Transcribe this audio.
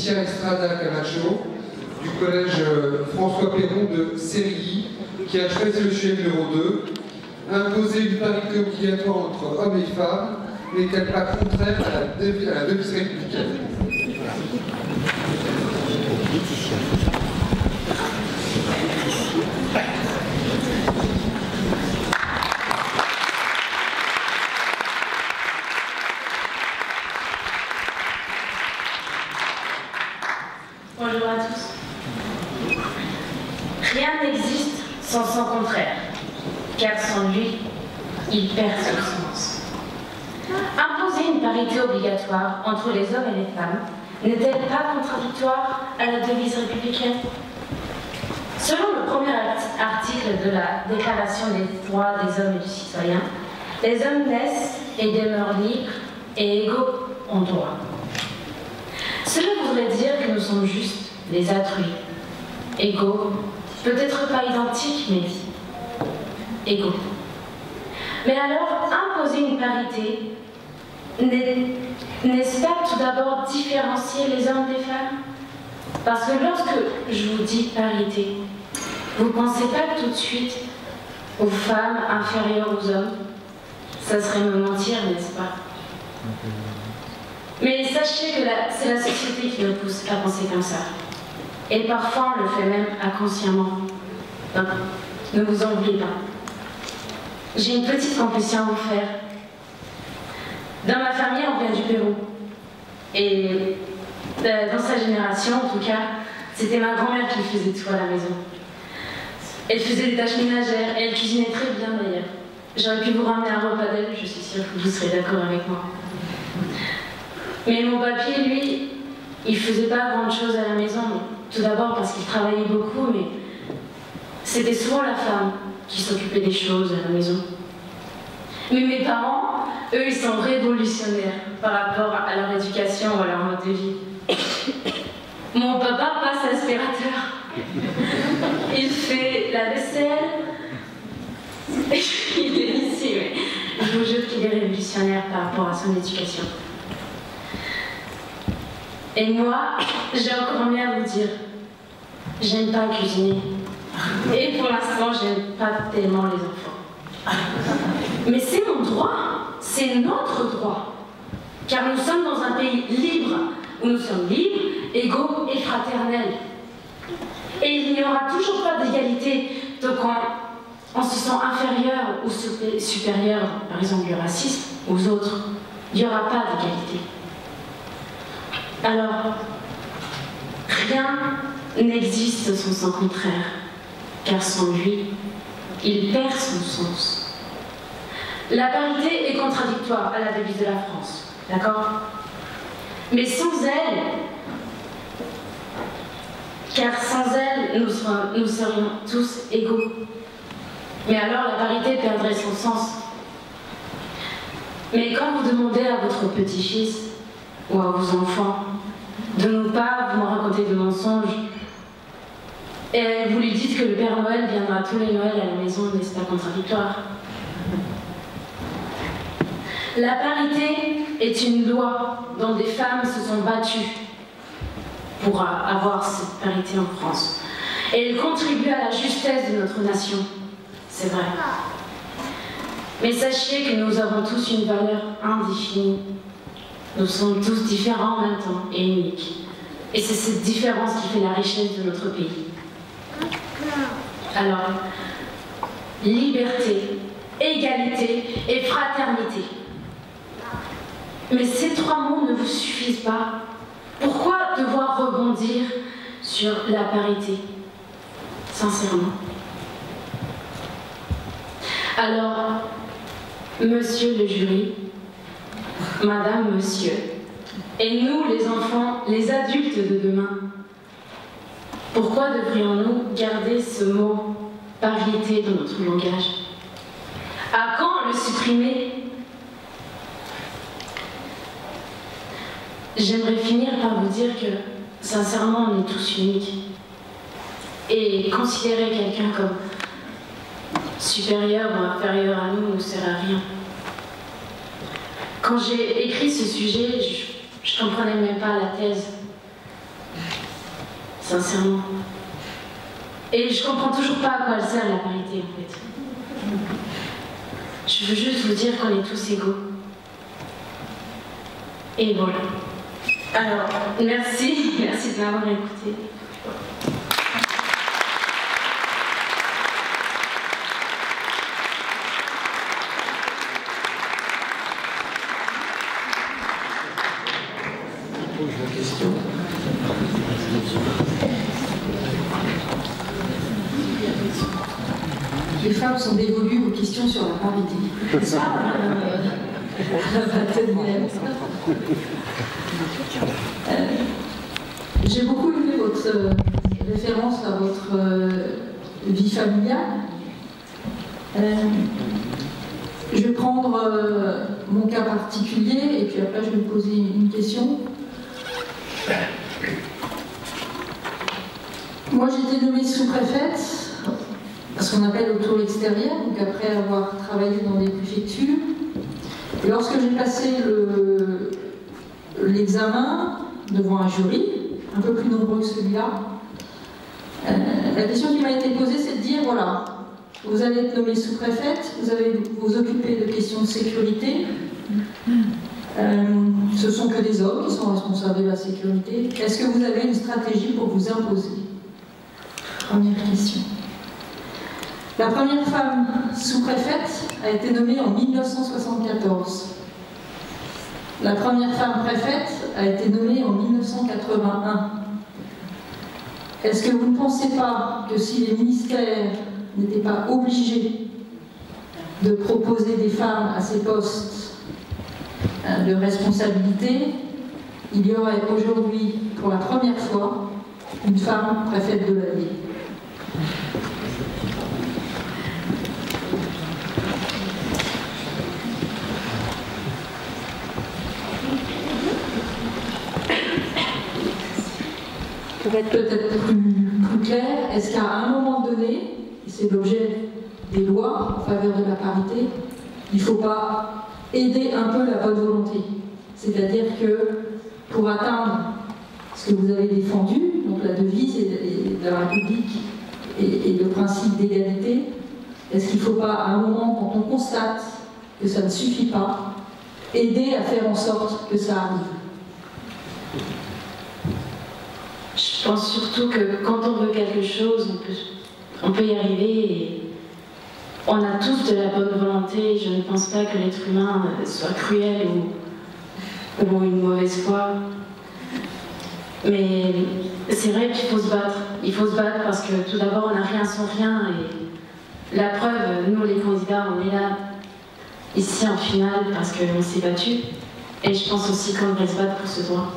Laetitia Estrada Camacho du collège François Perron de Sérilly, qui a choisi le sujet numéro 2, imposer une parité obligatoire entre hommes et femmes n'est-elle pas contraire à la devise républicaine? Bonjour à tous. Rien n'existe sans son contraire, car sans lui, il perd son sens. Imposer une parité obligatoire entre les hommes et les femmes n'est-elle pas contradictoire à la devise républicaine? Selon le premier article de la Déclaration des droits des hommes et du citoyen, les hommes naissent et demeurent libres et égaux en droit. Cela voudrait dire que nous sommes juste des êtres égaux, peut-être pas identiques, mais égaux. Mais alors, imposer une parité, n'est-ce pas tout d'abord différencier les hommes des femmes? Parce que lorsque je vous dis parité, vous ne pensez pas tout de suite aux femmes inférieures aux hommes? Ça serait me mentir, n'est-ce pas? Mais sachez que c'est la société qui nous pousse à penser comme ça. Et parfois, on le fait même inconsciemment. Donc, ne vous en oubliez pas. J'ai une petite confession à vous faire. Dans ma famille, on vient du Pérou. Et dans sa génération, en tout cas, c'était ma grand-mère qui faisait tout à la maison. Elle faisait des tâches ménagères et elle cuisinait très bien d'ailleurs. J'aurais pu vous ramener un repas d'elle, je suis sûre que vous serez d'accord avec moi. Mais mon papier, lui, il faisait pas grand-chose à la maison. Tout d'abord parce qu'il travaillait beaucoup, mais c'était souvent la femme qui s'occupait des choses à la maison. Mais mes parents, eux, ils sont révolutionnaires par rapport à leur éducation ou à leur mode de vie. Mon papa passe aspirateur. Il fait la vaisselle. Il est ici, mais je vous jure qu'il est révolutionnaire par rapport à son éducation. Et moi, j'ai encore mieux à vous dire. J'aime pas cuisiner. Et pour l'instant, j'aime pas tellement les enfants. Mais c'est mon droit. C'est notre droit. Car nous sommes dans un pays libre, où nous sommes libres, égaux et fraternels. Et il n'y aura toujours pas d'égalité tant qu'on se sent inférieur ou supérieur, par exemple du racisme, aux autres. Il n'y aura pas d'égalité. Alors, rien n'existe sans son contraire, car sans lui, il perd son sens. La parité est contradictoire à la devise de la France, d'accord? Mais sans elle, car sans elle, nous serions tous égaux. Mais alors la parité perdrait son sens. Mais quand vous demandez à votre petit-fils ou à vos enfants de ne pas vous raconter de mensonges, et vous lui dites que le Père Noël viendra tous les Noëls à la maison, n'est-ce pas contradictoire? La parité est une loi dont des femmes se sont battues pour avoir cette parité en France. Et elle contribue à la justesse de notre nation, c'est vrai. Mais sachez que nous avons tous une valeur indéfinie. Nous sommes tous différents en même temps et uniques. Et c'est cette différence qui fait la richesse de notre pays. Alors, liberté, égalité et fraternité. Mais ces trois mots ne vous suffisent pas. Pourquoi devoir rebondir sur la parité? Sincèrement. Alors, monsieur le jury, madame, monsieur, et nous les enfants, les adultes de demain, pourquoi devrions-nous garder ce mot parité dans notre langage? À quand le supprimer? J'aimerais finir par vous dire que, sincèrement, on est tous uniques. Et considérer quelqu'un comme supérieur ou inférieur à nous ne sert à rien. Quand j'ai écrit ce sujet, je ne comprenais même pas la thèse. sincèrement. Et je comprends toujours pas à quoi elle sert la parité, en fait. Je veux juste vous dire qu'on est tous égaux. Et voilà. Alors, merci de m'avoir écouté. Les femmes sont dévolues aux questions sur la parité. C'est ça j'ai beaucoup aimé votre référence à votre vie familiale. Je vais prendre mon cas particulier et puis après je vais vous poser une question. Moi j'ai été nommée sous-préfète, ce qu'on appelle au tour extérieur, donc après avoir travaillé dans des préfectures. Et lorsque j'ai passé l'examen devant un jury, un peu plus nombreux que celui-là, la question qui m'a été posée, c'est de dire, voilà, vous allez être nommée sous-préfète, vous allez vous occuper de questions de sécurité. Ce sont que des hommes qui sont responsables de la sécurité. Est-ce que vous avez une stratégie pour vous imposer? Première question. La première femme sous-préfète a été nommée en 1974. La première femme préfète a été nommée en 1981. Est-ce que vous ne pensez pas que si les ministères n'étaient pas obligés de proposer des femmes à ces postes de responsabilité, il y aurait aujourd'hui, pour la première fois, une femme préfète de la ville? Peut-être plus clair, est-ce qu'à un moment donné, et c'est l'objet des lois en faveur de la parité, il ne faut pas aider un peu la bonne volonté? C'est-à-dire que pour atteindre ce que vous avez défendu, donc la devise de la République et le principe d'égalité, est-ce qu'il ne faut pas à un moment, quand on constate que ça ne suffit pas, aider à faire en sorte que ça arrive? Je pense surtout que quand on veut quelque chose, on peut y arriver et on a tous de la bonne volonté. Je ne pense pas que l'être humain soit cruel ou une mauvaise foi. Mais c'est vrai qu'il faut se battre. Il faut se battre parce que tout d'abord, on n'a rien sans rien. Et la preuve, nous les candidats, on est là, ici en finale, parce qu'on s'est battu. Et je pense aussi qu'on devrait se battre pour ce droit.